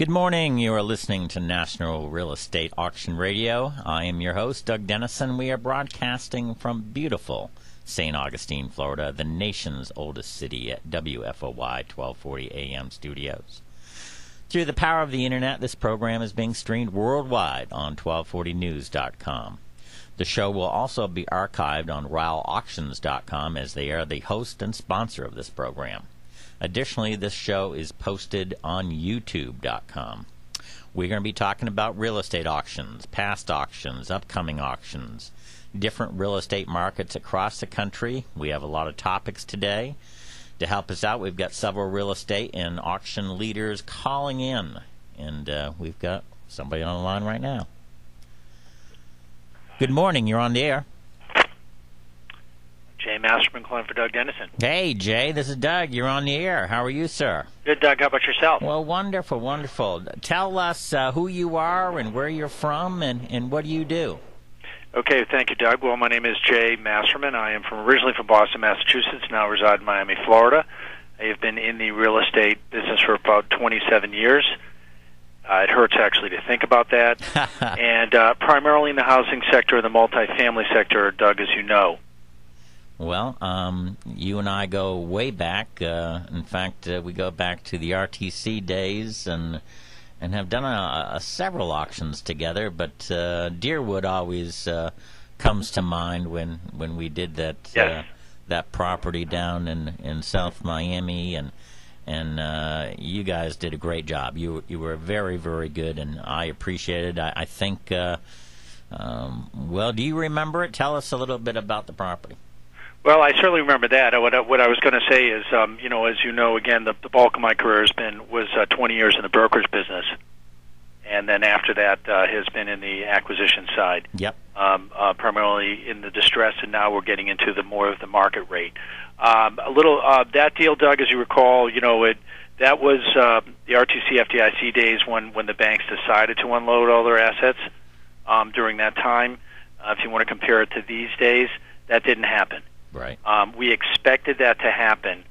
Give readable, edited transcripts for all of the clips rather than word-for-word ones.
Good morning. You are listening to National Real Estate Auction Radio. I am your host, Doug Dennison. We are broadcasting from beautiful St. Augustine, Florida, the nation's oldest city, at WFOY 1240 AM studios. Through the power of the Internet, this program is being streamed worldwide on 1240news.com. The show will also be archived on RowAuctions.com, as they are the host and sponsor of this program. Additionally, this show is posted on YouTube.com. We're going to be talking about real estate auctions, past auctions, upcoming auctions, different real estate markets across the country. We have a lot of topics today. To help us out, we've got several real estate and auction leaders calling in, and we've got somebody on the line right now. Good morning. You're on the air. Jay Masterman calling for Doug Dennison. Hey, Jay, this is Doug. You're on the air. How are you, sir? Good, Doug. How about yourself? Well, wonderful, wonderful. Tell us who you are and where you're from and what do you do? Okay, thank you, Doug. Well, my name is Jay Masterman. I am originally from Boston, Massachusetts, now reside in Miami, Florida. I have been in the real estate business for about 27 years. It hurts actually to think about that. And primarily in the housing sector and the multifamily sector, Doug, as you know. Well, you and I go way back. In fact, we go back to the RTC days and have done several auctions together. But Deerwood always comes to mind when we did that Yes. That property down in South Miami, and you guys did a great job. You were very, very good, and I appreciate it. I think. Well, do you remember it? Tell us a little bit about the property. Well, I certainly remember that. What I was going to say is, as you know, again, the bulk of my career was 20 years in the brokerage business, and then after that has been in the acquisition side. Yep. Primarily in the distress, and now we're getting into more of the market rate. That deal, Doug, as you recall, that was the RTC FDIC days when the banks decided to unload all their assets during that time. If you want to compare it to these days, that didn't happen. Right. We expected that to happen,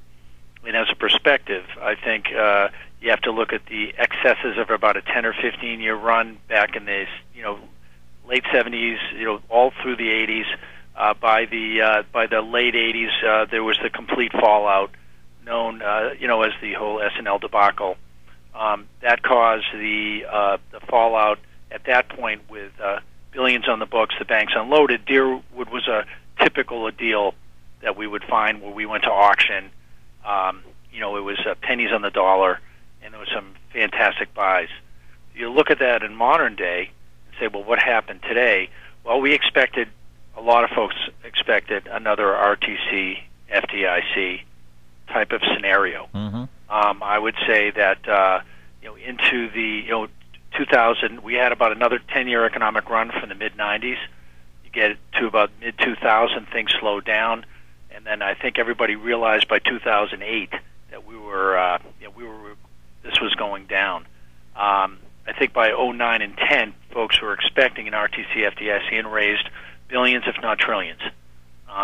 and as a perspective, I think you have to look at the excesses of about a 10 or 15 year run back in the late 70s, all through the 80s. By the late 80s, there was the complete fallout, known as the whole S&L debacle. That caused the fallout at that point with billions on the books. The banks unloaded. Deerwood was a typical deal that we would find where we went to auction. It was pennies on the dollar, and there was some fantastic buys. You look at that in modern day and say, well, what happened today? Well, a lot of folks expected another RTC, FDIC type of scenario. Mm-hmm. I would say that into the 2000, we had about another 10-year economic run from the mid-90s. You get to about mid-2000, things slowed down. And then I think everybody realized by 2008 that this was going down. I think by 2009 and 10, folks were expecting an RTC FDIC and raised billions, if not trillions,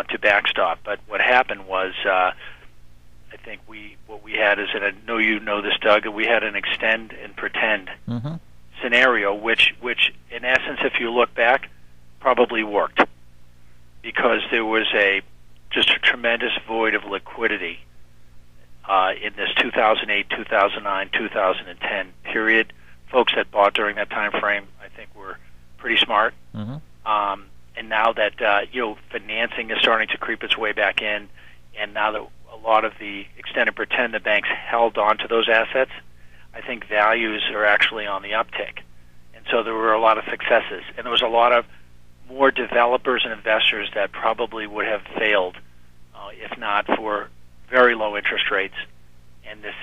to backstop. But what happened was, I think what we had is, and I know you know this, Doug, we had an extend and pretend Mm-hmm. scenario, which in essence, if you look back, probably worked, because there was just a tremendous void of liquidity in this 2008, 2009, 2010 period. Folks that bought during that time frame, I think, were pretty smart. Mm-hmm. And now that financing is starting to creep its way back in, and now that a lot of the extended pretend the banks held on to those assets, I think values are actually on the uptick. And so there were a lot of successes, and there was a lot of more developers and investors that probably would have failed if not for very low interest rates and this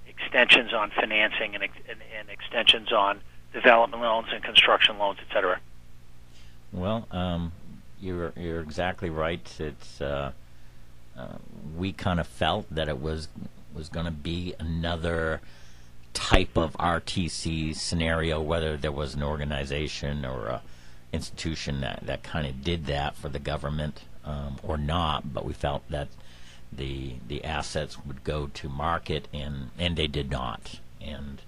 extensions on financing and extensions on development loans and construction loans, et cetera. Well, you're exactly right. It's we kind of felt that it was going to be another type of RTC scenario, whether there was an organization or a institution that kind of did that for the government or not, but we felt that the assets would go to market, and they did not. And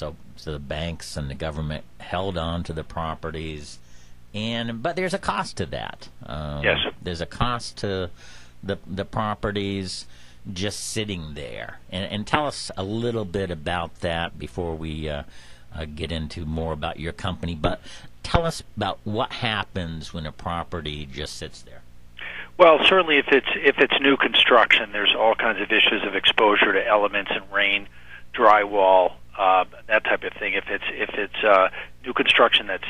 So the banks and the government held on to the properties, but there's a cost to that. Yes. There's a cost to the properties just sitting there. And tell us a little bit about that before we get into more about your company. But tell us about what happens when a property just sits there. Well, certainly if it's new construction, there's all kinds of issues of exposure to elements and rain, drywall, that type of thing. If it's new construction that's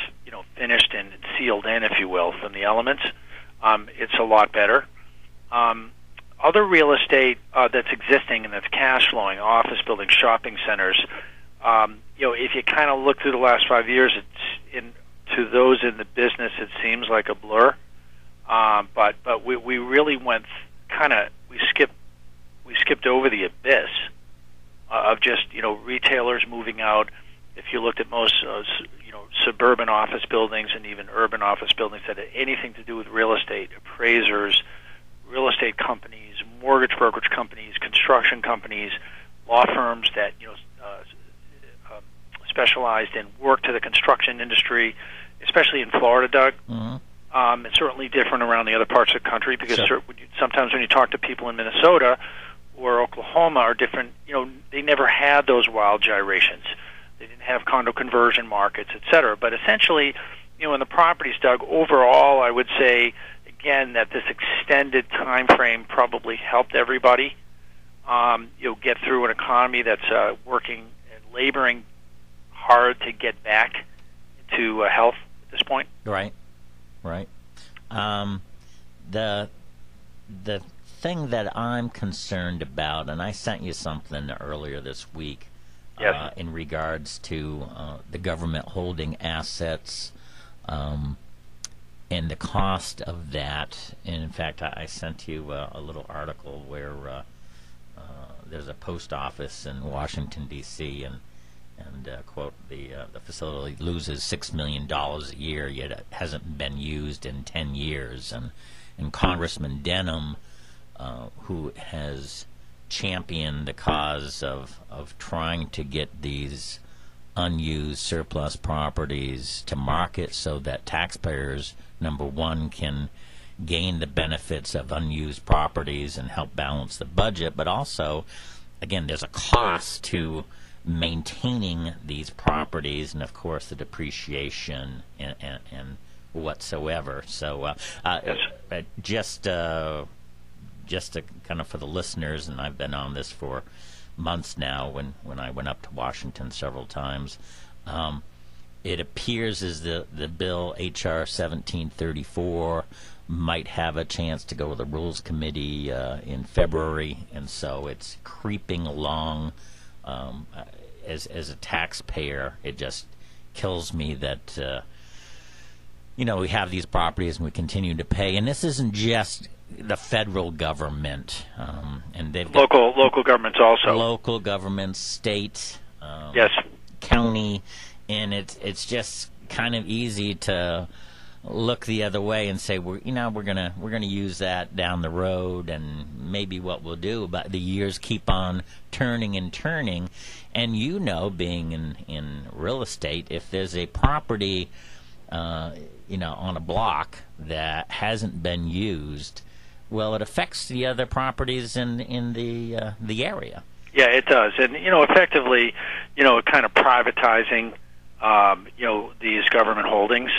finished and sealed in, if you will, from the elements, it's a lot better. Other real estate that's existing and that's cash flowing, office buildings, shopping centers. If you kind of look through the last 5 years, to those in the business, it seems like a blur. But we really went we skipped over the abyss of just retailers moving out. If you looked at most suburban office buildings and even urban office buildings that had anything to do with real estate, appraisers, real estate companies, mortgage brokerage companies, construction companies, law firms that specialized in work to the construction industry, especially in Florida, Doug. Mm-hmm. It's certainly different around the other parts of the country because sometimes when you talk to people in Minnesota or Oklahoma are different, they never had those wild gyrations. They didn't have condo conversion markets, et cetera. But essentially, in the properties, Doug, overall, I would say, again, that this extended time frame probably helped everybody, get through an economy that's working and laboring hard to get back to health at this point. Right. The thing that I'm concerned about, and I sent you something earlier this week, yes, in regards to the government holding assets and the cost of that. And in fact, I sent you a little article where there's a post office in Washington, D.C., and quote, the facility loses $6 million a year, yet it hasn't been used in 10 years. And Congressman Denham, who has championed the cause of trying to get these unused surplus properties to market so that taxpayers, number one, can gain the benefits of unused properties and help balance the budget, but also, again, there's a cost to maintaining these properties, and of course the depreciation and whatsoever. So just to kind of for the listeners, and I've been on this for months now, when I went up to Washington several times, it appears as the bill HR 1734 might have a chance to go to the Rules Committee in February, and so it's creeping along. As a taxpayer, it just kills me that we have these properties and we continue to pay. And this isn't just the federal government, and they've got local governments also, local governments, state, yes, county, and it's just kind of easy to look the other way and say we're gonna use that down the road, and maybe what we'll do. But the years keep on turning and turning, and being in real estate, if there's a property on a block that hasn't been used, well, it affects the other properties in the area. Yeah, it does, and effectively, kind of privatizing these government holdings.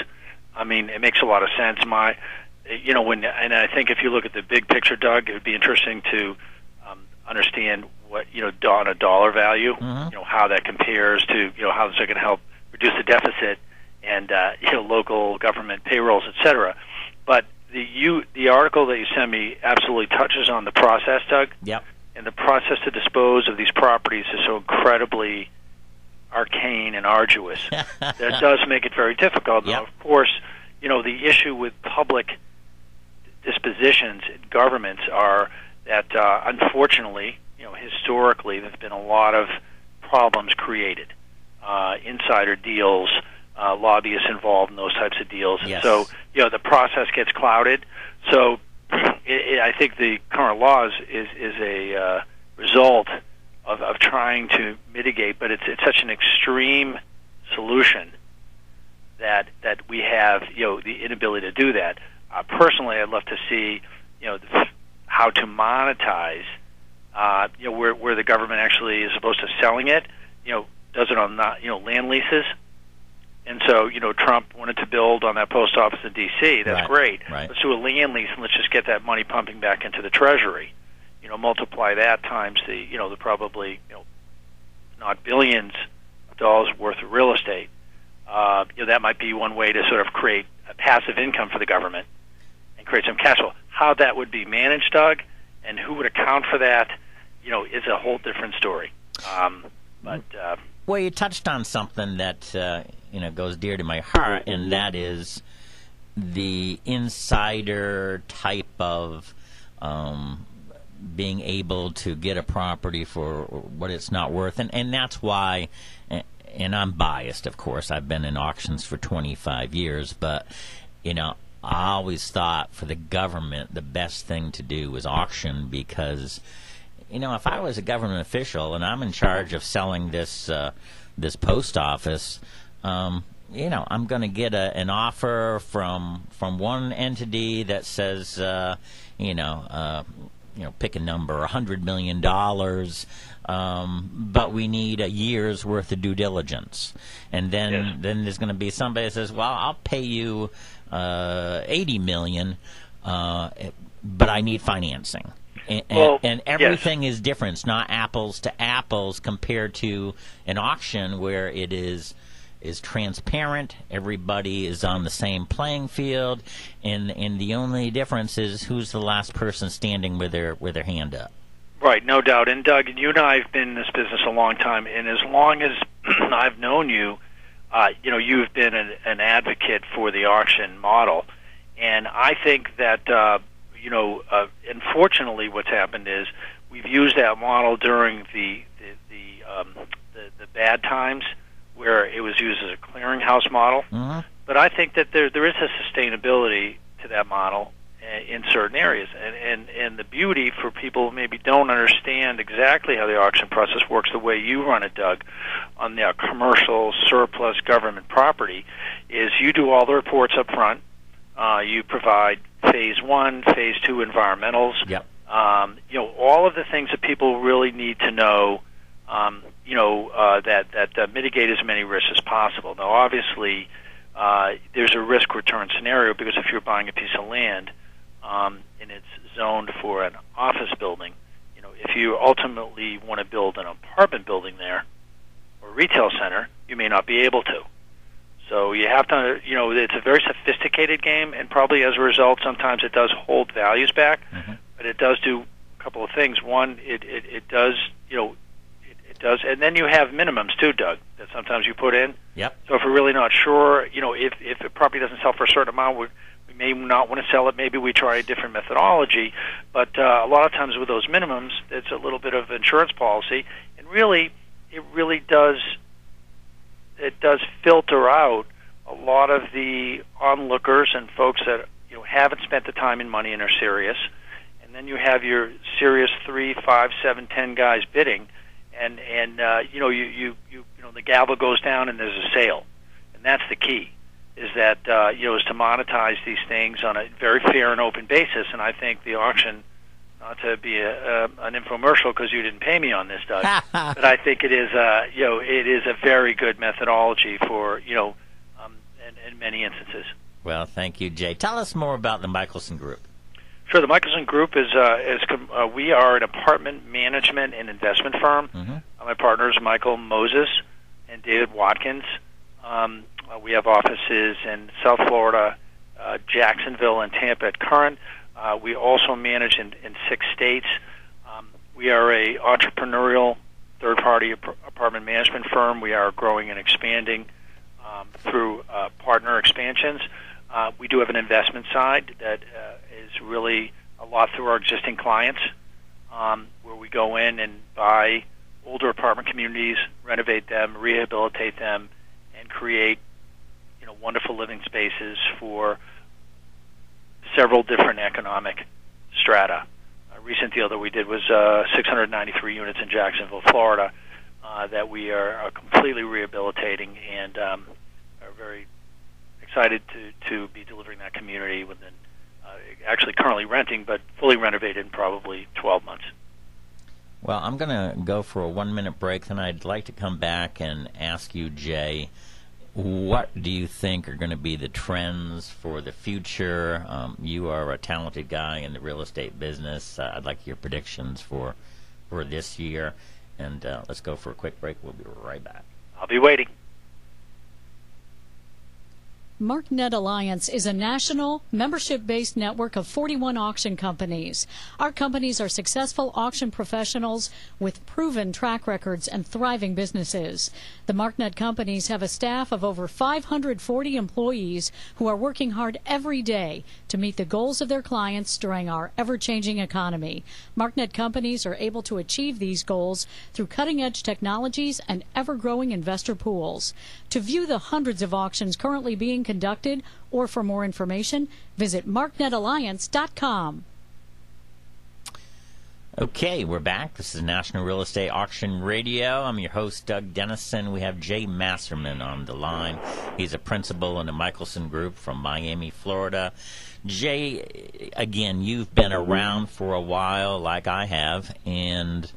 I mean, it makes a lot of sense. And I think if you look at the big picture, Doug, it would be interesting to understand what on a dollar value, mm-hmm. How that compares to how this is going to help reduce the deficit and local government payrolls, et cetera. But the article that you sent me absolutely touches on the process, Doug. Yep. And the process to dispose of these properties is so incredibly arcane and arduous. That does make it very difficult. Yep. Now, of course, the issue with public dispositions in governments are that, unfortunately, historically, there's been a lot of problems created. Insider deals, lobbyists involved in those types of deals. Yes. And so, the process gets clouded. So I think the current laws is a result of trying to mitigate, but it's such an extreme solution that we have, the inability to do that. Personally, I'd love to see, how to monetize, where the government actually is opposed to selling it, does it on land leases. And so, Trump wanted to build on that post office in D.C. That's great. Right. Let's do a land lease and let's just get that money pumping back into the Treasury. Multiply that times the probably, not billions of dollars worth of real estate. That might be one way to sort of create a passive income for the government and create some cash flow. How that would be managed, Doug, and who would account for that, is a whole different story. Well, you touched on something that goes dear to my heart, and that is the insider type of being able to get a property for what it's not worth, and that's why. And I'm biased, of course. I've been in auctions for 25 years, but I always thought for the government the best thing to do was auction, because if I was a government official and I'm in charge of selling this post office, I'm going to get an offer from one entity that says, pick a number, $100 million, but we need a year's worth of due diligence. And then there's going to be somebody that says, well, I'll pay you $80 million, but I need financing. And everything is different. It's not apples to apples compared to an auction where it is transparent. Everybody is on the same playing field, and the only difference is who's the last person standing with their hand up. Right, no doubt. And Doug, you and I have been in this business a long time, and as long as I've known you, you've been an advocate for the auction model, and I think that unfortunately, what's happened is we've used that model during the bad times, where it was used as a clearinghouse model. Mm-hmm. But I think that there is a sustainability to that model in certain areas. And the beauty for people who maybe don't understand exactly how the auction process works the way you run it, Doug, on the commercial surplus government property, is you do all the reports up front. You provide phase 1, phase 2 environmentals. Yep. All of the things that people really need to know, that mitigate as many risks as possible. Now, obviously, there's a risk-return scenario, because if you're buying a piece of land and it's zoned for an office building, if you ultimately want to build an apartment building there or a retail center, you may not be able to. So you have to, it's a very sophisticated game, and probably as a result, sometimes it does hold values back, but it does do a couple of things. One, it does, it does, and then you have minimums too, Doug, that sometimes you put in. Yep. So if we're really not sure, if a property doesn't sell for a certain amount, we may not want to sell it. Maybe we try a different methodology. But a lot of times with those minimums, it's a little bit of insurance policy, and really, it really does. It does filter out a lot of the onlookers and folks that haven't spent the time and money and are serious, and then you have your serious 3, 5, 7, 10 guys bidding, and the gavel goes down and there's a sale, and that's the key, is that is to monetize these things on a very fair and open basis. And I think the auction, not to be an infomercial because you didn't pay me on this, Doug, but I think it is it is a very good methodology for in many instances. Well, thank you, Jay. Tell us more about the Michelson Group. Sure. The Michelson Group is we are an apartment management and investment firm. Mm-hmm. My partners, Michael Moses and David Watkins. We have offices in South Florida, Jacksonville, and Tampa at current. We also manage in 6 states. We are a entrepreneurial third-party apartment management firm. We are growing and expanding through partner expansions. We do have an investment side that is really a lot through our existing clients, where we go in and buy older apartment communities, renovate them, rehabilitate them, and create wonderful living spaces for several different economic strata, a recent deal that we did was 693 units in Jacksonville, Florida, that we are completely rehabilitating and are very excited to be delivering that community within, actually currently renting, but fully renovated in probably 12 months. Well, I'm going to go for a 1-minute break, then I'd like to come back and ask you, Jay, what do you think are going to be the trends for the future? You are a talented guy in the real estate business. I'd like your predictions for this year. And let's go for a quick break. We'll be right back. I'll be waiting. MarkNet Alliance is a national, membership-based network of 41 auction companies. Our companies are successful auction professionals with proven track records and thriving businesses. The MarkNet companies have a staff of over 540 employees who are working hard every day to meet the goals of their clients during our ever-changing economy. MarkNet companies are able to achieve these goals through cutting-edge technologies and ever-growing investor pools. To view the hundreds of auctions currently being conducted, or for more information, visit marknetalliance.com. Okay, we're back. This is National Real Estate Auction Radio. I'm your host, Doug Dennison. We have Jay Masserman on the line. He's a principal in the Michelson Group from Miami, Florida. Jay, again, you've been around for a while, like I have, and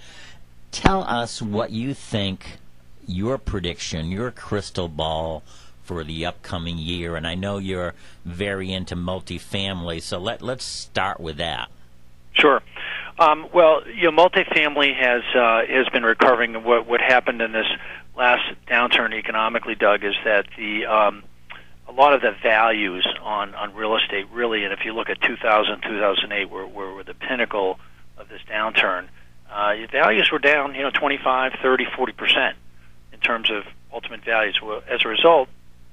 tell us what you think, your prediction, your crystal ball for the upcoming year. And I know you're very into multifamily, so let's start with that. Sure. Well, multifamily has been recovering. What happened in this last downturn economically, Doug, is that a lot of the values on real estate really, and if you look at 2000, 2008, were the pinnacle of this downturn. Values were down, 25, 30, 40% in terms of ultimate values. Well, as a result,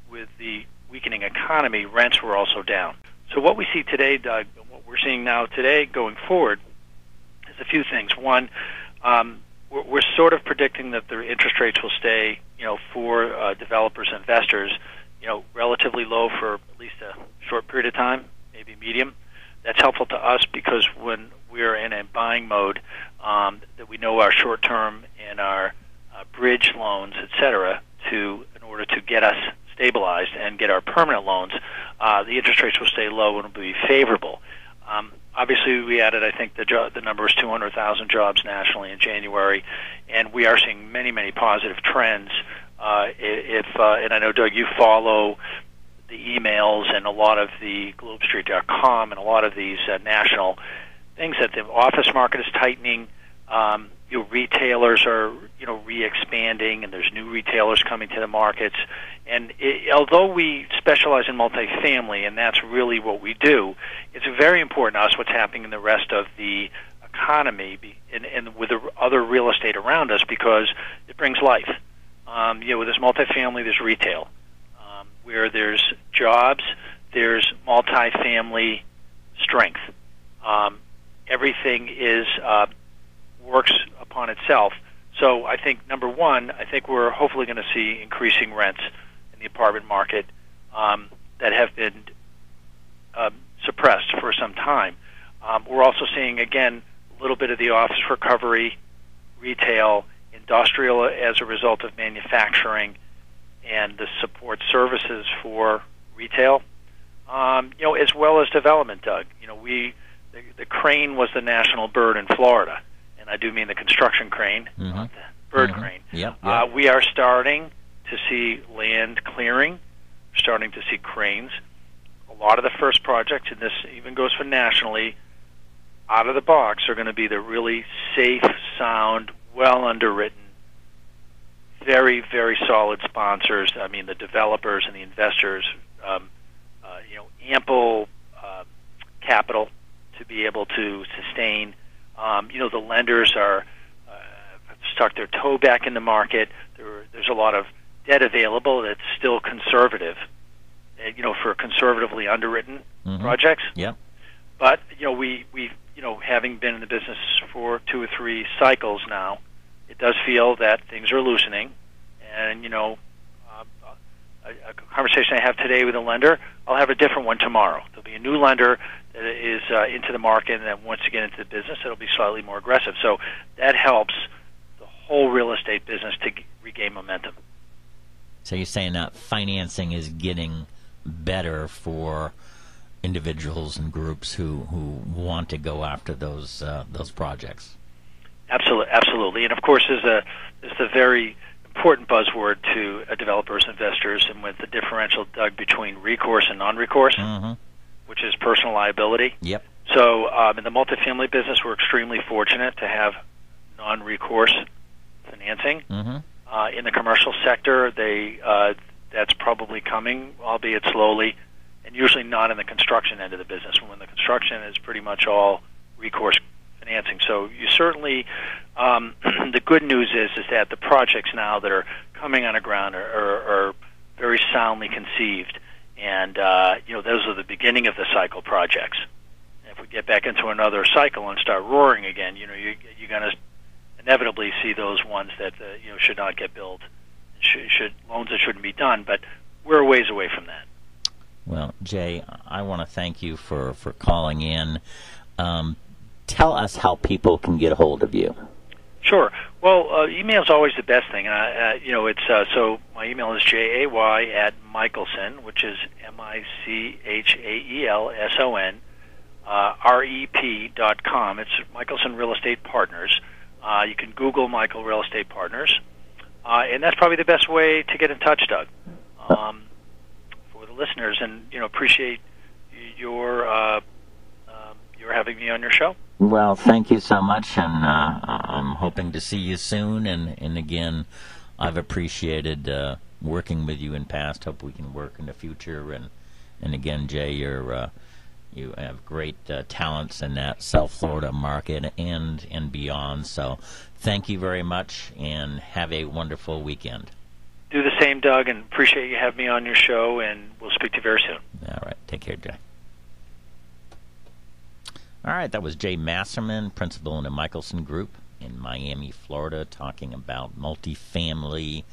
with the weakening economy, rents were also down. So what we see today, Doug, what we're seeing now today going forward is a few things. One, we're sort of predicting that the interest rates will stay, for developers and investors, relatively low for at least a short period of time, maybe medium. That's helpful to us because when we're in a buying mode, that we know our short-term and our bridge loans, et cetera, in order to get us stabilized and get our permanent loans, the interest rates will stay low and will be favorable. Obviously, we added, I think the number is 200,000 jobs nationally in January, and we are seeing many, many positive trends. And I know, Doug, you follow the emails and a lot of the GlobeStreet.com and a lot of these national things that the office market is tightening. Retailers are, re-expanding, and there's new retailers coming to the markets. And although we specialize in multifamily, and that's really what we do, it's very important to us what's happening in the rest of the economy and with the other real estate around us because it brings life. With this multifamily, there's retail. Where there's jobs, there's multifamily strength. Everything works upon itself. So I think, number one, we're hopefully going to see increasing rents in the apartment market that have been suppressed for some time. We're also seeing, again, a little bit of the office recovery, retail, industrial as a result of manufacturing, and the support services for retail, as well as development, Doug. The crane was the national bird in Florida. And I do mean the construction crane, not the bird crane. Yep. We are starting to see land clearing, starting to see cranes. A lot of the first projects, and this even goes for nationally, out of the box are going to be the really safe, sound, well underwritten, very, very solid sponsors. I mean, the developers and the investors, ample capital to be able to sustain. The lenders are stuck their toe back in the market. There's a lot of debt available that's still conservative, for conservatively underwritten projects. Yeah. But we having been in the business for 2 or 3 cycles now, it does feel that things are loosening. And a conversation I have today with a lender, I'll have a different one tomorrow. There'll be a new lender that is into the market and that wants to get into the business, it'll be slightly more aggressive. So that helps the whole real estate business to regain momentum. So you're saying that financing is getting better for individuals and groups who want to go after those projects. Absolutely, and of course, there's a very important buzzword to developers, investors, and with the differential, Doug, between recourse and non-recourse, which is personal liability. Yep. So in the multifamily business, we're extremely fortunate to have non-recourse financing. In the commercial sector, that's probably coming, albeit slowly, and usually not in the construction end of the business, when the construction is pretty much all recourse financing. So you certainly, the good news is that the projects now that are coming on the ground are very soundly conceived, and those are the beginning of the cycle projects. If we get back into another cycle and start roaring again, you're going to inevitably see those ones that should not get built, should loans that shouldn't be done. But we're a ways away from that. Well, Jay, I want to thank you for calling in. Tell us how people can get a hold of you. Sure. Well, email is always the best thing. So my email is jay@Michelson, which is MICHAELSON, REP.com. It's Michelson Real Estate Partners. You can Google Michael Real Estate Partners, and that's probably the best way to get in touch, Doug, for the listeners. And appreciate your having me on your show. Well, thank you so much, and I'm hoping to see you soon. And again, I've appreciated working with you in past. Hope we can work in the future. And again, Jay, you have great talents in that South Florida market and beyond. So thank you very much, and have a wonderful weekend. Do the same, Doug, and appreciate you having me on your show, and we'll speak to you very soon. All right. Take care, Jay. All right, that was Jay Masserman, principal in the Michelson Group in Miami, Florida, talking about multifamily,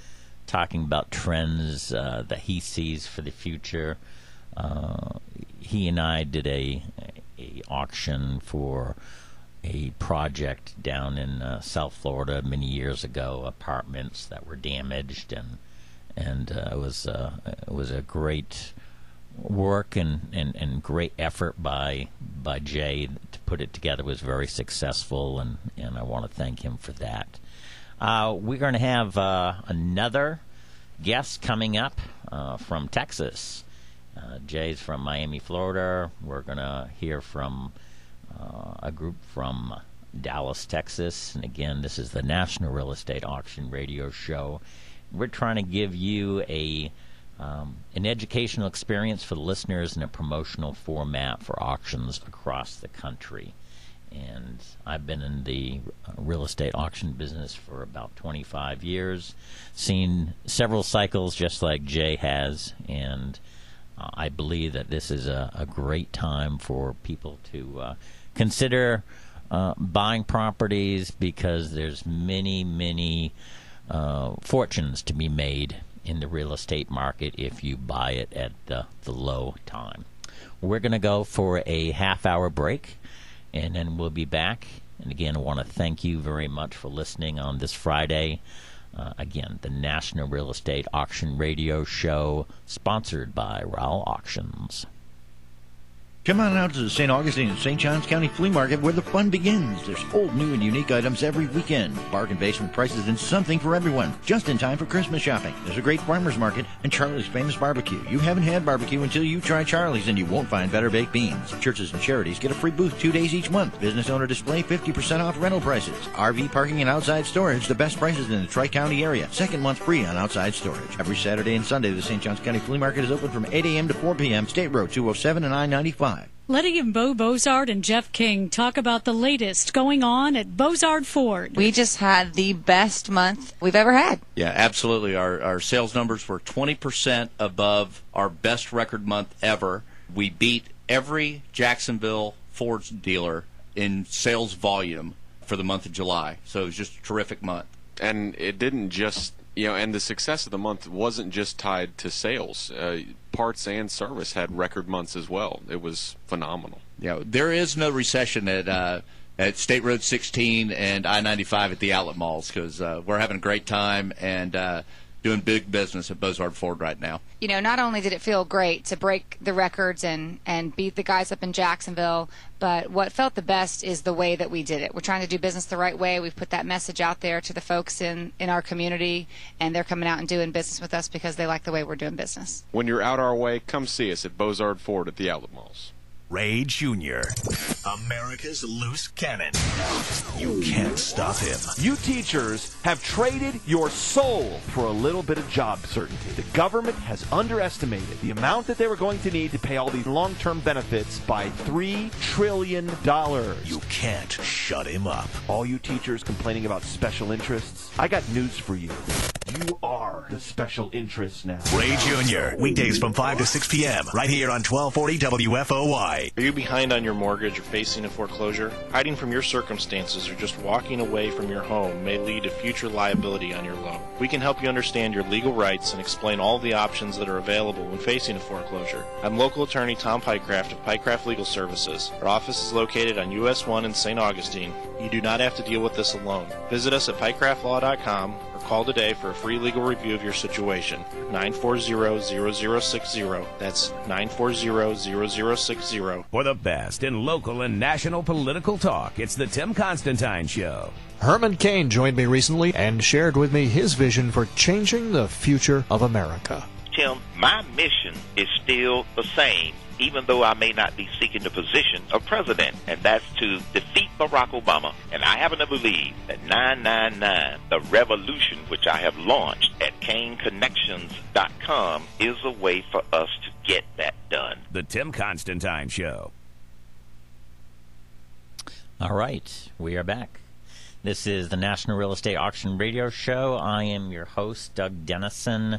talking about trends that he sees for the future. He and I did a auction for a project down in South Florida many years ago, apartments that were damaged, and it was a great work and great effort by Jay to put it together. It was very successful, and I want to thank him for that. We're going to have another guest coming up from Texas. Jay's from Miami, Florida. We're going to hear from a group from Dallas, Texas. And again, this is the National Real Estate Auction Radio Show. We're trying to give you an educational experience for the listeners in a promotional format for auctions across the country. And I've been in the real estate auction business for about 25 years, seen several cycles just like Jay has, and I believe that this is a great time for people to consider buying properties, because there's many fortunes to be made in the real estate market if you buy it at the low time. We're going to go for a half-hour break, and then we'll be back. And again, I want to thank you very much for listening on this Friday. Again, the National Real Estate Auction Radio Show, sponsored by Rowell Auctions. Come on out to the St. Augustine and St. Johns County Flea Market, where the fun begins. There's old, new, and unique items every weekend. Bargain basement prices and something for everyone. Just in time for Christmas shopping. There's a great farmer's market and Charlie's Famous Barbecue. You haven't had barbecue until you try Charlie's, and you won't find better baked beans. Churches and charities get a free booth 2 days each month. Business owner display, 50% off rental prices. RV parking and outside storage, the best prices in the Tri-County area. Second month free on outside storage. Every Saturday and Sunday, the St. Johns County Flea Market is open from 8 a.m. to 4 p.m. State Road 207 and I-95. Letty and Bo Bozard and Jeff King talk about the latest going on at Bozard Ford. We just had the best month we've ever had. Yeah, absolutely. Our sales numbers were 20% above our best record month ever. We beat every Jacksonville Ford dealer in sales volume for the month of July. So it was just a terrific month. And it didn't just, and the success of the month wasn't just tied to sales. Parts and service had record months as well. It was phenomenal. There is no recession at State Road 16 and I-95 at the outlet malls because we're having a great time and doing big business at Bozard Ford right now. Not only did it feel great to break the records and beat the guys up in Jacksonville, but what felt the best is the way that we did it. We're trying to do business the right way. We've put that message out there to the folks in our community, and they're coming out and doing business with us because they like the way we're doing business. When you're out our way, come see us at Bozard Ford at the outlet malls. Ray Jr., America's loose cannon. You can't stop him. You teachers have traded your soul for a little bit of job certainty. The government has underestimated the amount that they were going to need to pay all these long-term benefits by $3 trillion. You can't shut him up. All you teachers complaining about special interests, I got news for you. You are the special interest now. Ray Jr., weekdays from 5 to 6 p.m., right here on 1240 WFOY. Are you behind on your mortgage or facing a foreclosure? Hiding from your circumstances or just walking away from your home may lead to future liability on your loan. We can help you understand your legal rights and explain all the options that are available when facing a foreclosure. I'm local attorney Tom Pycraft of Pycraft Legal Services. Our office is located on US 1 in St. Augustine. You do not have to deal with this alone. Visit us at pycraftlaw.com or call today for a free legal review of your situation. 940-0060. That's 940-0060. For the best in local and national political talk, it's the Tim Constantine Show. Herman Cain joined me recently and shared with me his vision for changing the future of America. Tim, my mission is still the same, even though I may not be seeking the position of president, and that's to defeat Barack Obama. And I happen to believe that 999, the revolution which I have launched at CainConnections.com, is a way for us to get that done. The Tim Constantine Show. All right, we are back. This is the National Real Estate Auction Radio Show. I am your host, Doug Dennison.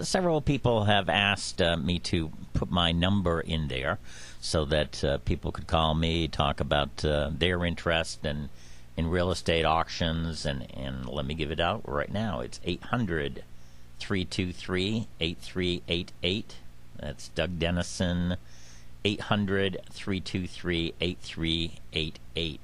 Several people have asked me to put my number in there so that people could call me, talk about their interest in real estate auctions, and let me give it out right now. It's 800-323-8388. That's Doug Dennison, 800-323-8388.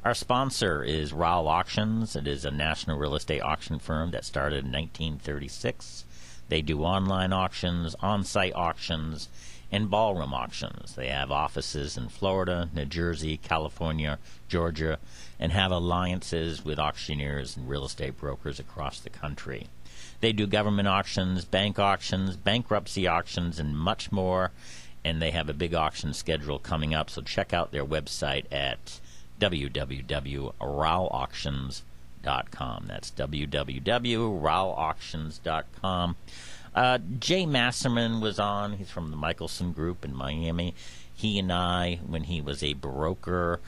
Our sponsor is Rowell Auctions. It is a national real estate auction firm that started in 1936. They do online auctions, on-site auctions, and ballroom auctions. They have offices in Florida, New Jersey, California, Georgia, and have alliances with auctioneers and real estate brokers across the country. They do government auctions, bankruptcy auctions, and much more. And they have a big auction schedule coming up, so check out their website at www.rowellauctions.com. That's www.rowellauctions.com. Jay Masserman was on. He's from the Michelson Group in Miami. He and I, when he was a broker,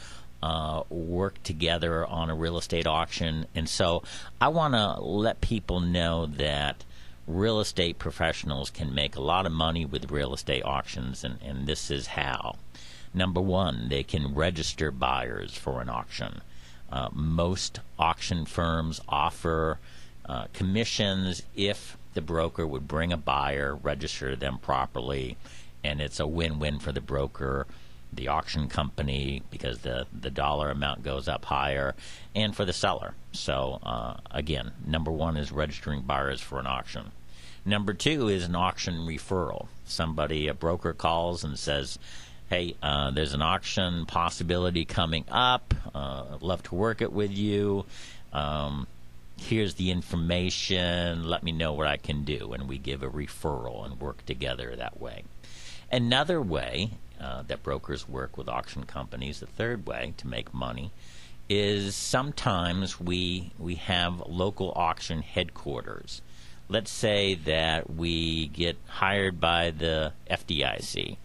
worked together on a real estate auction. And so I want to let people know that real estate professionals can make a lot of money with real estate auctions, and this is how. Number one, they can register buyers for an auction. Most auction firms offer commissions if the broker would bring a buyer, register them properly, and it's a win-win for the broker, the auction company, because the dollar amount goes up higher, and for the seller. So, again, number one is registering buyers for an auction. Number two is an auction referral. A broker calls and says, hey, there's an auction possibility coming up. I'd love to work it with you. Here's the information. Let me know what I can do. And we give a referral and work together that way. Another way that brokers work with auction companies, the third way to make money, is sometimes we have local auction headquarters. Let's say that we get hired by the FDIC.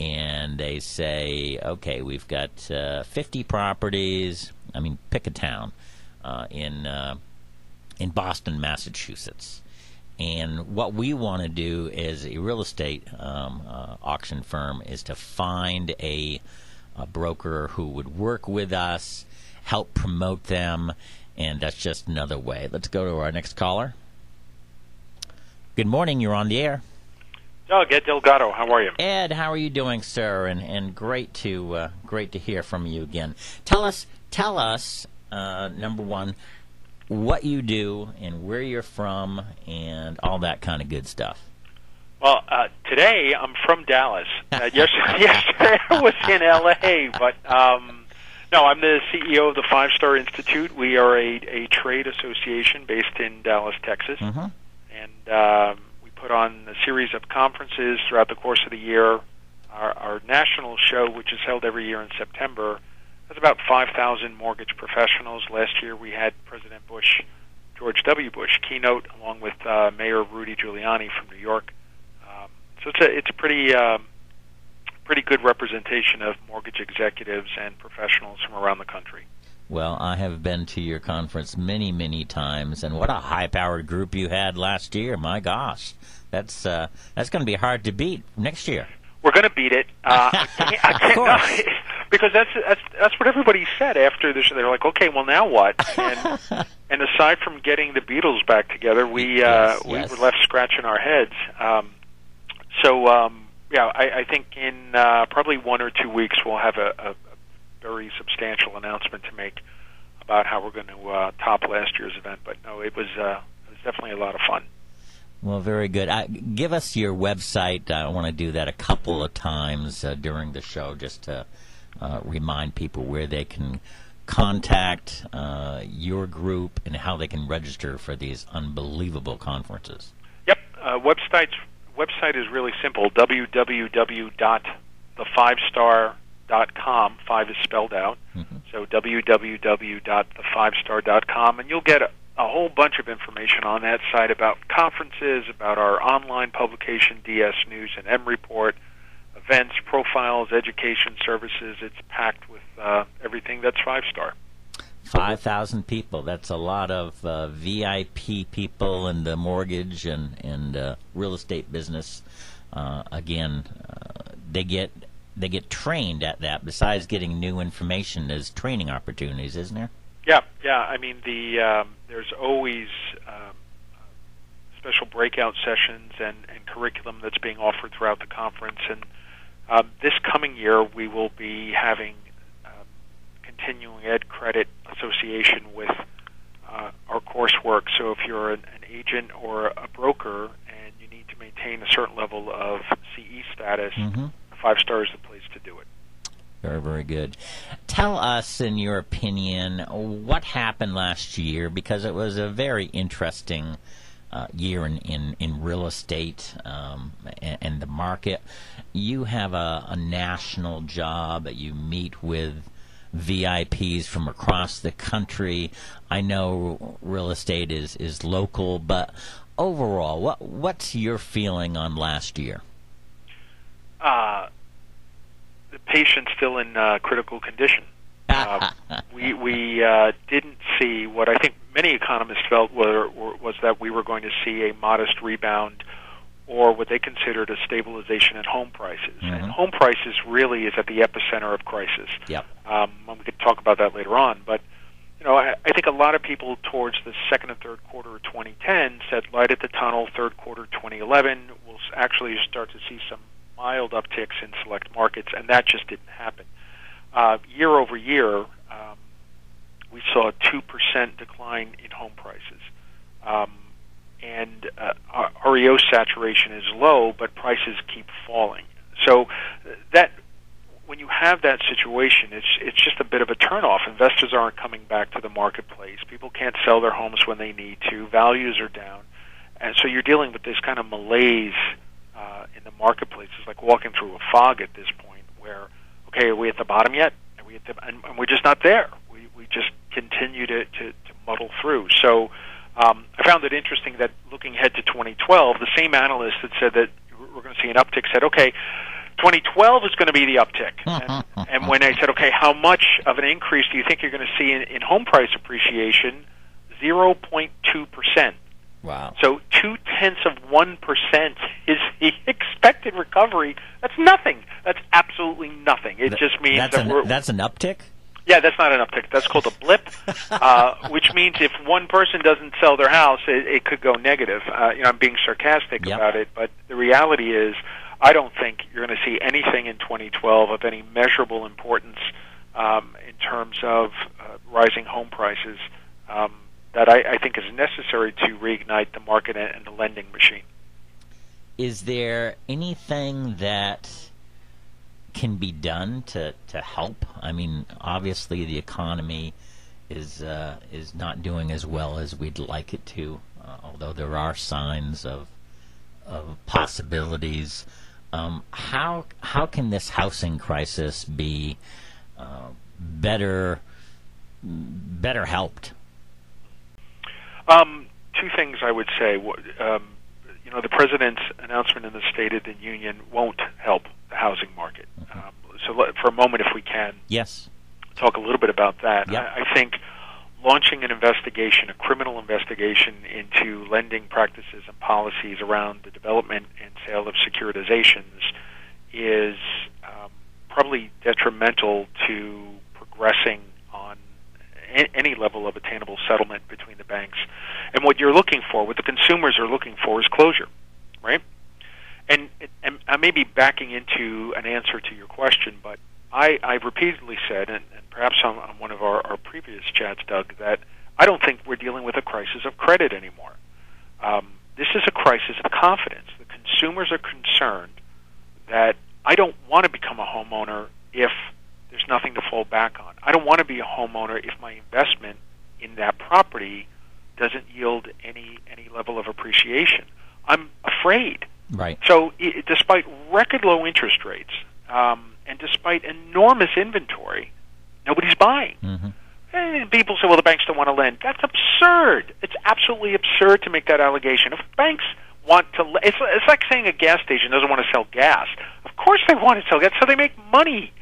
And they say, okay, we've got 50 properties. Pick a town in Boston, Massachusetts. And what we want to do as a real estate auction firm is to find a broker who would work with us, help promote them, and that's just another way. Let's go to our next caller. Good morning. You're on the air. Doug, Ed Delgado, how are you? Ed, how are you doing, sir? And great to hear from you again. Tell us, number one, what you do and where you're from and all that kind of good stuff. Well, today I'm from Dallas. Yesterday I was in L.A., but no, I'm the CEO of the 5-Star Institute. We are a trade association based in Dallas, Texas, and we put on a series of conferences throughout the course of the year. Our national show, which is held every year in September, has about 5,000 mortgage professionals. Last year we had President Bush, George W. Bush, keynote along with Mayor Rudy Giuliani from New York. So it's a pretty good representation of mortgage executives and professionals from around the country. Well, I have been to your conference many, many times, and what a high-powered group you had last year. My gosh, that's going to be hard to beat next year. We're going to beat it. I can't because that's what everybody said after this. They're like, okay, well now what? And aside from getting the Beatles back together, we were left scratching our heads. I think in probably 1 or 2 weeks we'll have a very substantial announcement to make about how we're going to top last year's event. But no, it was definitely a lot of fun. Well, very good. Give us your website. I want to do that a couple of times during the show just to remind people where they can contact your group and how they can register for these unbelievable conferences. Yep. Website is really simple, www.the5star.com. 5 is spelled out. So www.the5star.com, and you'll get a whole bunch of information on that site about conferences, about our online publication, DS News and M Report, events, profiles, education services. It's packed with everything that's 5-star. 5,000 people. That's a lot of VIP people in the mortgage and real estate business. Again, they get trained at that. Besides getting new information, there's training opportunities, isn't there? Yeah. I mean, there's always special breakout sessions and curriculum that's being offered throughout the conference. And this coming year, we will be having continuing ed credit association with our coursework. So if you're an agent or a broker and you need to maintain a certain level of CE status, 5-Star is the place to do it. Very, very good. Tell us, in your opinion, what happened last year, because it was a very interesting year in real estate and the market. You have a national job. You meet with VIPs from across the country. I know real estate is local, but overall, what's your feeling on last year? The patient's still in critical condition. We didn't see what I think many economists felt was that we were going to see a modest rebound, or what they considered a stabilization in home prices. And home prices really is at the epicenter of crisis. Yep. We could talk about that later on, but I think a lot of people towards the second and third quarter of 2010 said light at the tunnel. Third quarter 2011, we'll actually start to see some mild upticks in select markets, and that just didn't happen. Year over year, we saw a 2% decline in home prices. And REO saturation is low, but prices keep falling. So that when you have that situation, it's just a bit of a turnoff. Investors aren't coming back to the marketplace. People can't sell their homes when they need to. Values are down, and so you're dealing with this kind of malaise in the marketplace. It's like walking through a fog at this point. Where are we at the bottom yet? And we're just not there. We just continue to muddle through. So. I found it interesting that looking ahead to 2012, the same analyst that said that we're going to see an uptick said, okay, 2012 is going to be the uptick. And when I said, okay, how much of an increase do you think you're going to see in home price appreciation? 0.2%. Wow. So 0.2% is the expected recovery. That's nothing. That's absolutely nothing. It just means that's an uptick? Yeah, that's not an uptick. That's called a blip, which means if one person doesn't sell their house, it could go negative. I'm being sarcastic about it, but the reality is I don't think you're going to see anything in 2012 of any measurable importance in terms of rising home prices that I think is necessary to reignite the market and the lending machine. Is there anything that can be done to help? I mean, obviously the economy is not doing as well as we'd like it to, although there are signs of possibilities. How can this housing crisis be better helped? Two things I would say. The president's announcement in the State of the Union won't help the housing market. So for a moment, if we can, talk a little bit about that. I think launching an investigation, a criminal investigation into lending practices and policies around the development and sale of securitizations is probably detrimental to progressing on any level of attainable settlement between the banks. And what you're looking for, what the consumers are looking for, is closure, right? And I may be backing into an answer to your question, but I've repeatedly said, and perhaps on one of our previous chats, Doug, that I don't think we're dealing with a crisis of credit anymore. This is a crisis of confidence. The consumers are concerned that I don't want to become a homeowner if there's nothing to fall back on. I don't want to be a homeowner if my investment in that property doesn't yield any level of appreciation. I'm afraid. Right. So despite record low interest rates and despite enormous inventory, nobody's buying. Mm-hmm. And people say, well, the banks don't want to lend. That's absurd. It's absolutely absurd to make that allegation. If banks want to, it's like saying a gas station doesn't want to sell gas. Of course they want to sell gas, so they make money.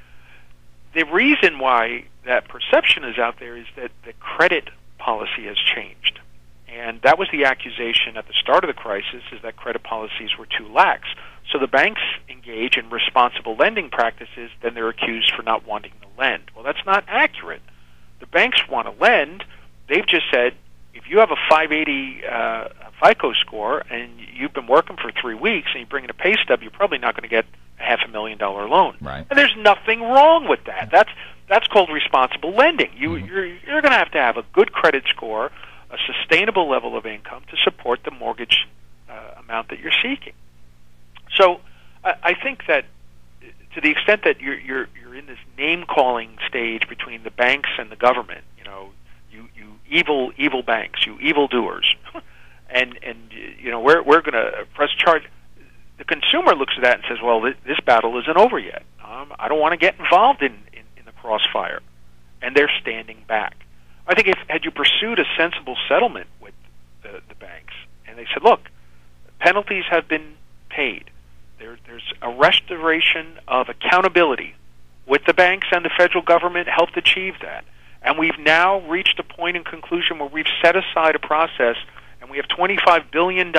The reason why that perception is out there is that the credit policy has changed. And that was the accusation at the start of the crisis, is that credit policies were too lax. So the banks engage in responsible lending practices, then they're accused for not wanting to lend. Well, that's not accurate. The banks want to lend. They've just said, if you have a 580 FICO score and you've been working for 3 weeks and you bring in a pay stub, you're probably not going to get a $500,000 loan. Right. And there's nothing wrong with that. That's called responsible lending. You're going to have a good credit score, a sustainable level of income to support the mortgage amount that you're seeking. So I think that to the extent that you're in this name-calling stage between the banks and the government, you evil banks, you evildoers, and we're going to press charge. The consumer looks at that and says, well, this battle isn't over yet. I don't want to get involved in the crossfire, and they're standing back. I think had you pursued a sensible settlement with the banks, and they said, look, penalties have been paid. There's a restoration of accountability with the banks, and the federal government helped achieve that. And we've now reached a point in conclusion where we've set aside a process, and we have $25 billion,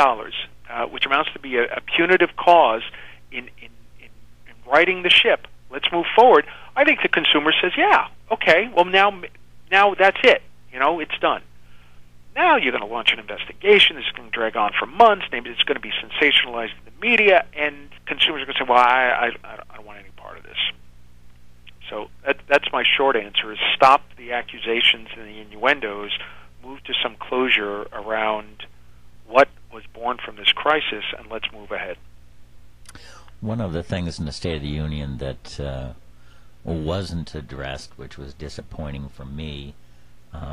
which amounts to be a punitive cause in righting the ship. Let's move forward. I think the consumer says, yeah, okay, well, now that's it. It's done. Now you're going to launch an investigation. It's going to drag on for months. Maybe it's going to be sensationalized in the media, and consumers are going to say, well, I don't want any part of this. So that's my short answer, is stop the accusations and the innuendos, move to some closure around what was born from this crisis, and let's move ahead. One of the things in the State of the Union that wasn't addressed, which was disappointing for me,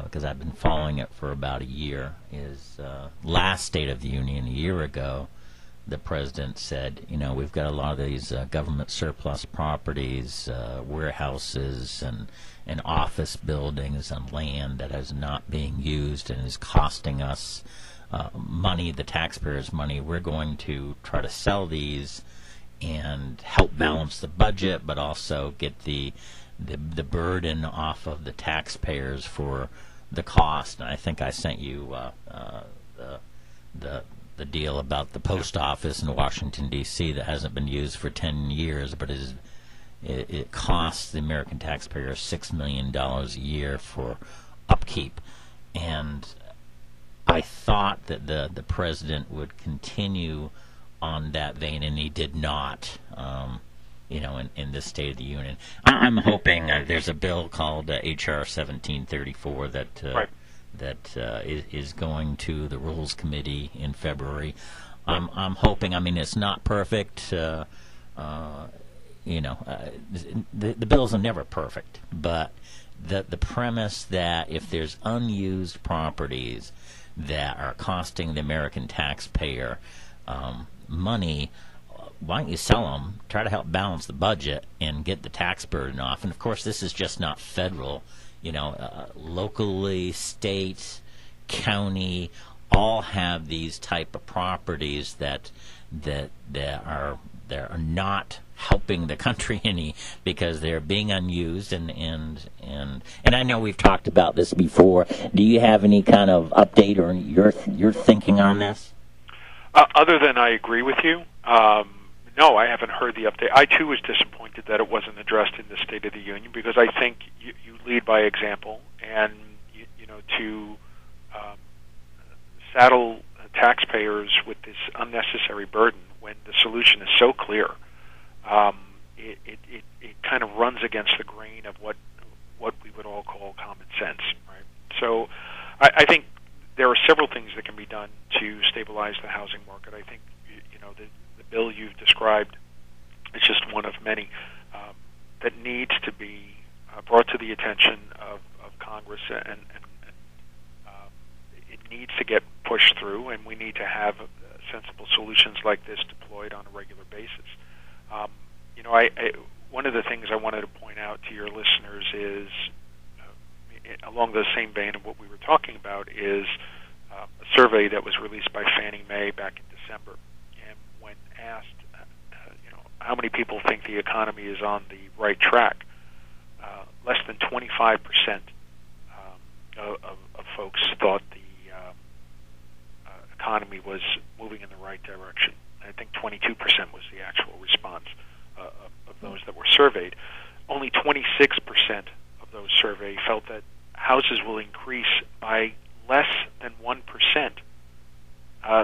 because I've been following it for about a year, is last State of the Union, a year ago, the president said, we've got a lot of these government surplus properties, warehouses, and office buildings and land that is not being used and is costing us money, the taxpayers' money. We're going to try to sell these and help balance the budget, but also get the burden off of the taxpayers for the cost. And I think I sent you the deal about the post office in Washington, D.C. that hasn't been used for 10 years, but is it costs the American taxpayer $6 million a year for upkeep. And I thought that the president would continue on that vein, and he did not. In this State of the Union, I'm hoping there's a bill called H.R. 1734 that is going to the Rules Committee in February. I'm hoping. I mean, it's not perfect. The bills are never perfect, but the premise that if there's unused properties that are costing the American taxpayer money, why don't you sell them, try to help balance the budget, and get the tax burden off? And, of course, this is just not federal. Locally, state, county, all have these type of properties that are not helping the country any, because they're being unused. And I know we've talked about this before. Do you have any kind of update or your thinking on this? Other than I agree with you, no, I haven't heard the update. I, too, was disappointed that it wasn't addressed in the State of the Union, because I think you lead by example, and to saddle taxpayers with this unnecessary burden when the solution is so clear, it kind of runs against the grain of what we would all call common sense, right? So I think there are several things that can be done to stabilize the housing market. I think the bill you've described is just one of many that needs to be brought to the attention of Congress, and it needs to get pushed through, and we need to have sensible solutions like this deployed on a regular basis. One of the things I wanted to point out to your listeners is, along the same vein of what we were talking about, is a survey that was released by Fannie Mae back in December. And when asked, how many people think the economy is on the right track, less than 25% of folks thought the economy was moving in the right direction. I think 22% was the actual response of those that were surveyed. Only 26% of those surveyed felt that houses will increase by less than 1%.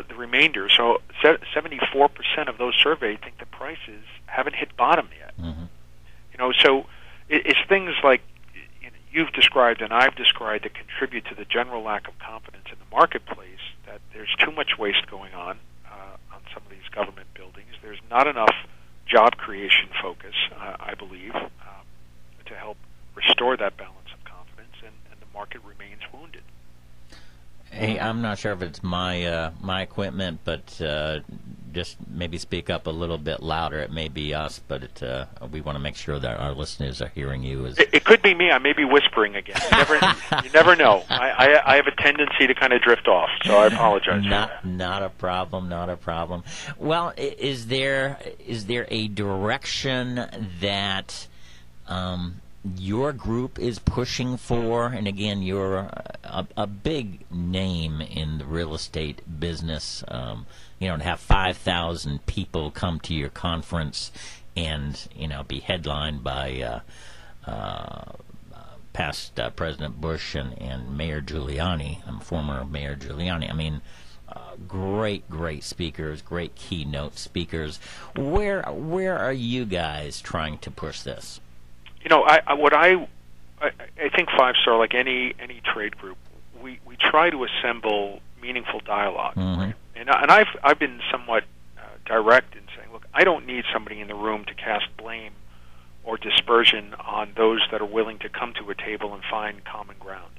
The remainder, so 74% of those surveyed think the prices haven't hit bottom yet. Mm-hmm. So it's things like you've described and I've described that contribute to the general lack of confidence in the marketplace, that there's too much waste going on some of these government buildings. There's not enough job creation focus, I believe, to help restore that balance of confidence, and the market remains wounded. Hey, I'm not sure if it's my equipment, but just maybe speak up a little bit louder. It may be us, but we want to make sure that our listeners are hearing you. It could be me. I may be whispering again. You never know. I have a tendency to kind of drift off, so I apologize. Not a problem. Not a problem. Well, is there a direction that your group is pushing for? And again, you're a big name in the real estate business. To have 5,000 people come to your conference and be headlined by past President Bush and Mayor Giuliani, former Mayor Giuliani. I mean, great speakers, great keynote speakers. Where are you guys trying to push this? I think Five Star, like any trade group, we try to assemble meaningful dialogue. Mm-hmm. Right? And I've been somewhat direct in saying, look, I don't need somebody in the room to cast blame or dispersion on those that are willing to come to a table and find common ground.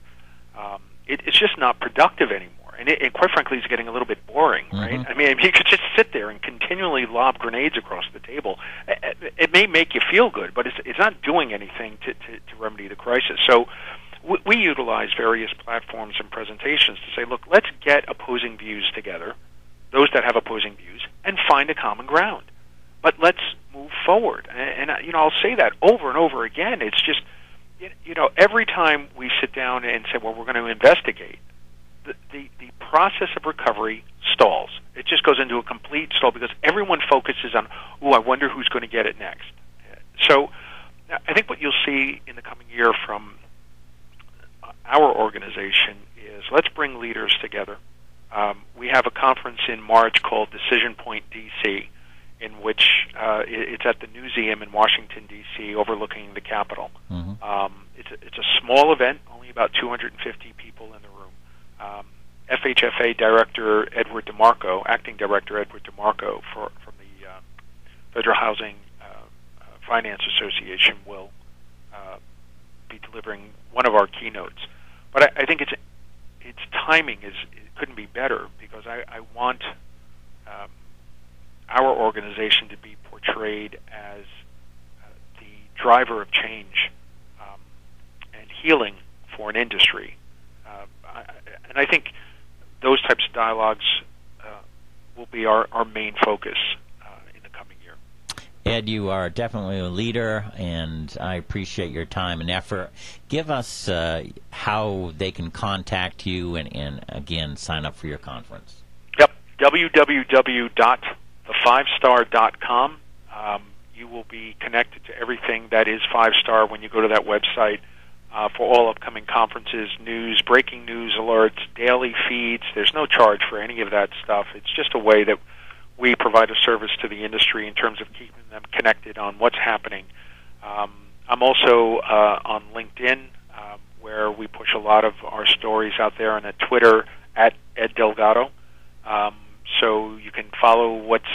It's just not productive anymore. And quite frankly, it's getting a little bit boring, right? Mm-hmm. I mean, you could just sit there and continually lob grenades across the table. It may make you feel good, but it's not doing anything to remedy the crisis. So we utilize various platforms and presentations to say, look, let's get opposing views together, those that have opposing views, and find a common ground. But let's move forward. And I'll say that over and over again. It's just, every time we sit down and say, well, we're going to investigate, the process of recovery stalls. It just goes into a complete stall because everyone focuses on, I wonder who's going to get it next. So I think what you'll see in the coming year from our organization is let's bring leaders together. We have a conference in March called Decision Point DC, in which it's at the Newseum in Washington, D.C., overlooking the Capitol. Mm-hmm. It's a small event, only about 250 people in the room. FHFA Director Edward DeMarco, Acting Director Edward DeMarco from the Federal Housing Finance Association will be delivering one of our keynotes. But I think its timing it couldn't be better, because I want our organization to be portrayed as the driver of change and healing for an industry. And I think those types of dialogues will be our main focus in the coming year. Ed, you are definitely a leader, and I appreciate your time and effort. Give us how they can contact you and again, sign up for your conference. Yep, www.thefivestar.com. You will be connected to everything that is 5-star when you go to that website for all upcoming conferences, news, breaking news alerts, daily feeds. There's no charge for any of that stuff. It's just a way that we provide a service to the industry in terms of keeping them connected on what's happening. I'm also on LinkedIn, where we push a lot of our stories out there, and at Twitter at Ed Delgado. So you can follow what's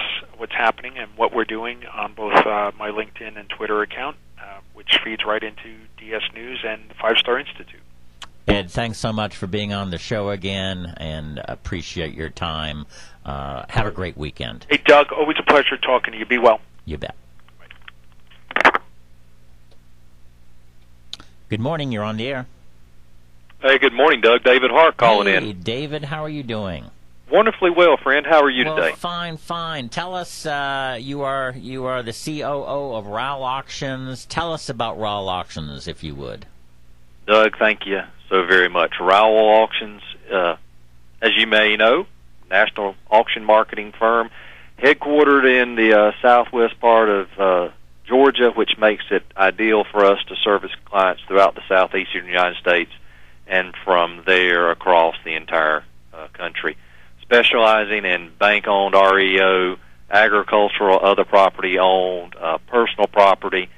happening and what we're doing on both my LinkedIn and Twitter account, which feeds right into DS News and the 5-Star Institute. Ed, thanks so much for being on the show again, and appreciate your time. Have a great weekend. Hey, Doug, always a pleasure talking to you. Be well. You bet. Good morning. You're on the air. Hey, good morning, Doug. David Hart calling in. Hey, David, how are you doing? Wonderfully well, friend. How are you today? Fine. Tell us, you are the COO of RAL Auctions. Tell us about RAL Auctions, if you would. Doug, thank you so very much. RAL Auctions, as you may know, national auction marketing firm, headquartered in the southwest part of Georgia, which makes it ideal for us to service clients throughout the southeastern United States and from there across the entire country. Specializing in bank-owned REO, agricultural, other property-owned, personal property,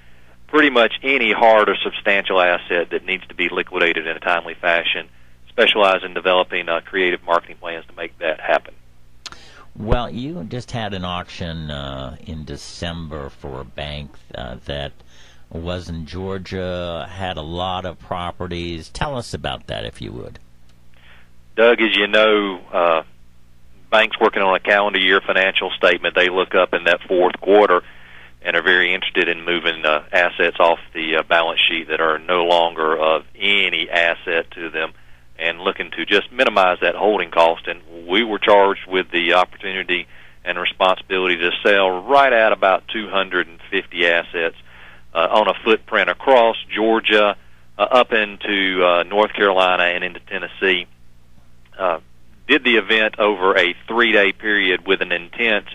pretty much any hard or substantial asset that needs to be liquidated in a timely fashion. Specialize in developing creative marketing plans to make that happen. Well, you just had an auction in December for a bank that was in Georgia, had a lot of properties. Tell us about that, if you would. Doug, as you know, banks working on a calendar year financial statement, they look up in that fourth quarter and are very interested in moving assets off the balance sheet that are no longer of any asset to them, and looking to just minimize that holding cost. And we were charged with the opportunity and responsibility to sell right at about 250 assets on a footprint across Georgia, up into North Carolina and into Tennessee. Did the event over a 3-day period with an intense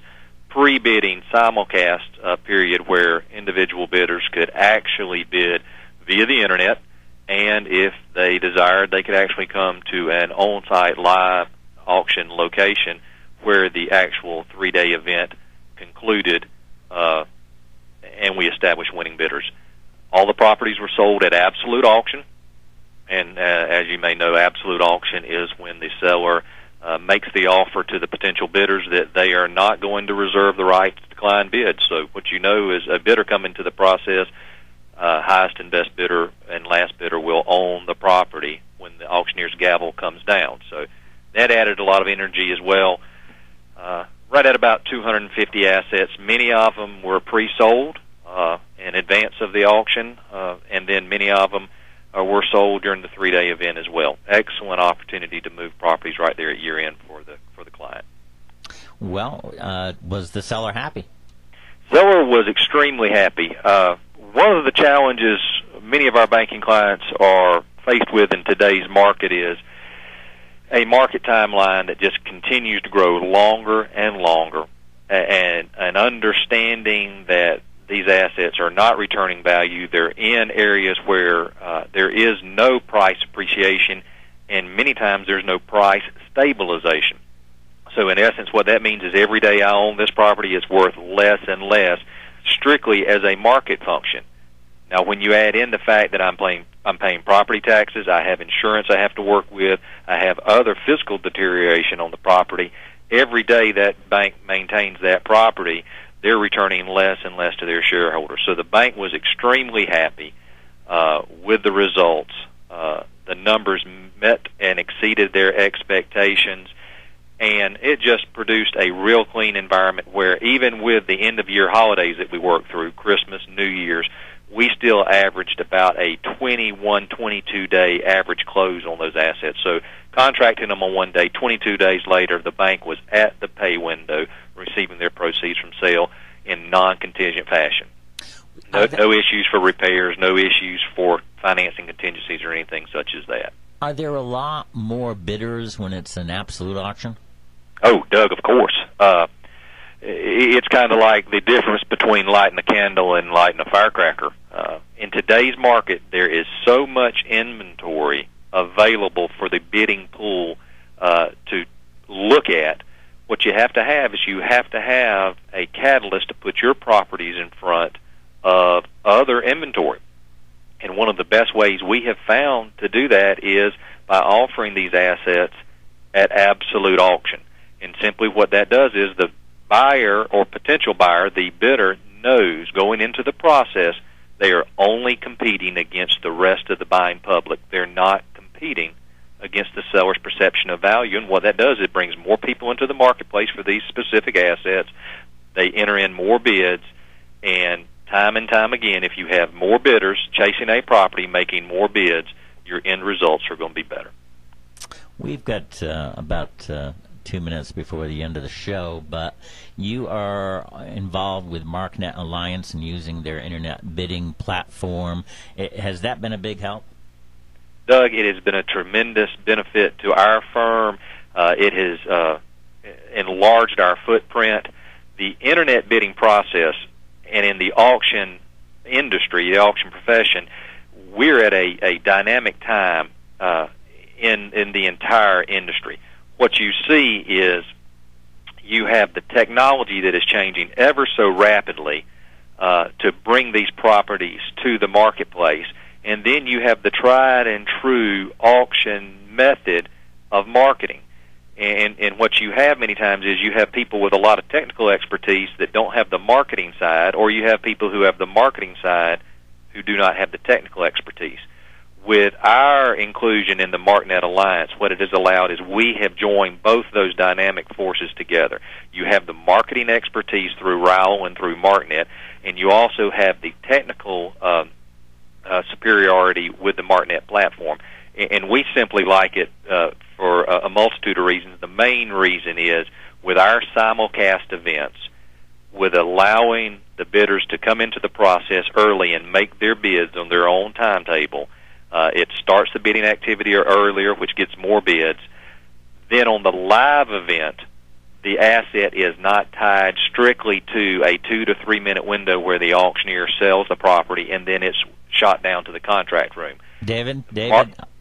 pre-bidding simulcast period where individual bidders could actually bid via the internet, and if they desired, they could actually come to an on-site live auction location where the actual 3-day event concluded, and we established winning bidders. All the properties were sold at absolute auction, and as you may know, absolute auction is when the seller makes the offer to the potential bidders that they are not going to reserve the right to decline bids. So what you know is a bidder coming to the process, highest and best bidder and last bidder will own the property when the auctioneer's gavel comes down. So that added a lot of energy as well. Right at about 250 assets. Many of them were pre-sold in advance of the auction, and then many of them were sold during the 3-day event as well. Excellent opportunity to move properties right there at year-end for the client. Well, was the seller happy? Seller was extremely happy. One of the challenges many of our banking clients are faced with in today's market is a market timeline that just continues to grow longer and longer, and understanding that these these assets are not returning value. They're in areas where there is no price appreciation, and many times there's no price stabilization. So in essence, what that means is every day I own this property, it's worth less and less, strictly as a market function. Now, when you add in the fact that I'm paying property taxes, I have insurance I have to work with, I have other physical deterioration on the property, every day that bank maintains that property, they're returning less and less to their shareholders. So the bank was extremely happy with the results. The numbers met and exceeded their expectations, and it just produced a real clean environment where even with the end-of-year holidays that we worked through, Christmas, New Year's, we still averaged about a 21, 22-day average close on those assets. So contracting them on one day, 22 days later, the bank was at the pay window receiving their proceeds from sale in non-contingent fashion. No issues for repairs, no issues for financing contingencies or anything such as that. Are there a lot more bidders when it's an absolute auction? Oh, Doug, of course. It's kind of like the difference between lighting a candle and lighting a firecracker. In today's market, there is so much inventory available for the bidding pool to look at. What you have to have is you have to have a catalyst to put your properties in front of other inventory. And one of the best ways we have found to do that is by offering these assets at absolute auction. And simply what that does is the buyer or potential buyer, the bidder, knows going into the process they are only competing against the rest of the buying public. They're not competing against the seller's perception of value. And what that does, it brings more people into the marketplace for these specific assets. They enter in more bids, and time again, if you have more bidders chasing a property, making more bids, your end results are going to be better. We've got about 2 minutes before the end of the show, but you are involved with MarkNet Alliance and using their internet bidding platform. Has that been a big help? Doug, it has been a tremendous benefit to our firm. It has enlarged our footprint. The internet bidding process, and in the auction industry, the auction profession, we're at a dynamic time in the entire industry. What you see is you have the technology that is changing ever so rapidly to bring these properties to the marketplace, and then you have the tried and true auction method of marketing. And what you have many times is you have people with a lot of technical expertise that don't have the marketing side, or you have people who have the marketing side who do not have the technical expertise. With our inclusion in the MarkNet Alliance, what it has allowed is we have joined both those dynamic forces together. You have the marketing expertise through Rowell and through MarkNet, and you also have the technical superiority with the MarkNet platform. And we simply like it for a multitude of reasons. The main reason is with our simulcast events, with allowing the bidders to come into the process early and make their bids on their own timetable, it starts the bidding activity earlier, which gets more bids. Then on the live event, the asset is not tied strictly to a 2 to 3 minute window where the auctioneer sells the property and then it's shot down to the contract room. David,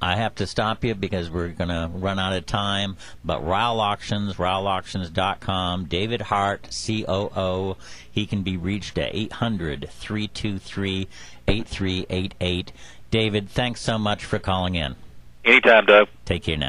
I have to stop you because we're going to run out of time. But Rowell Auctions, RowellAuctions.com, David Hart, COO. He can be reached at 800-323-8388. David, thanks so much for calling in. Anytime, Doug. Take care now.